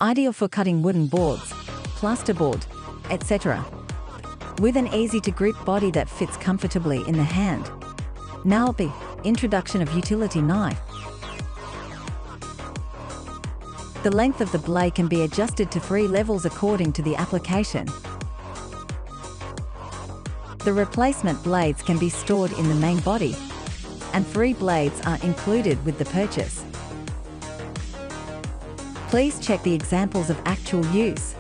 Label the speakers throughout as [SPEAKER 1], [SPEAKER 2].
[SPEAKER 1] Ideal for cutting wooden boards, plasterboard, etc. With an easy-to-grip body that fits comfortably in the hand. Nalbie, introduction of utility knife. The length of the blade can be adjusted to 3 levels according to the application. The replacement blades can be stored in the main body, and 3 blades are included with the purchase. Please check the examples of actual use.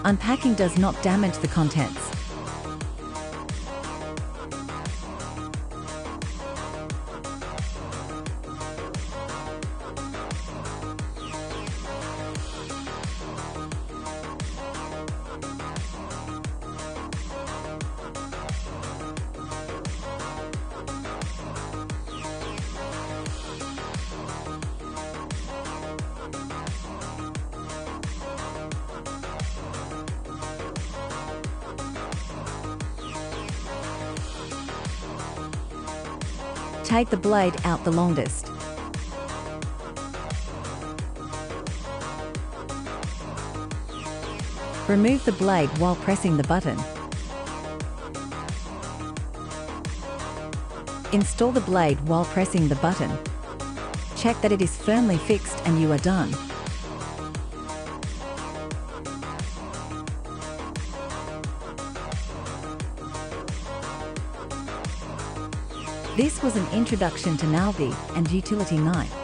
[SPEAKER 1] Unpacking does not damage the contents. Take the blade out the longest. Remove the blade while pressing the button. Install the blade while pressing the button. Check that it is firmly fixed and you are done. This was an introduction to Nalbie and utility knife.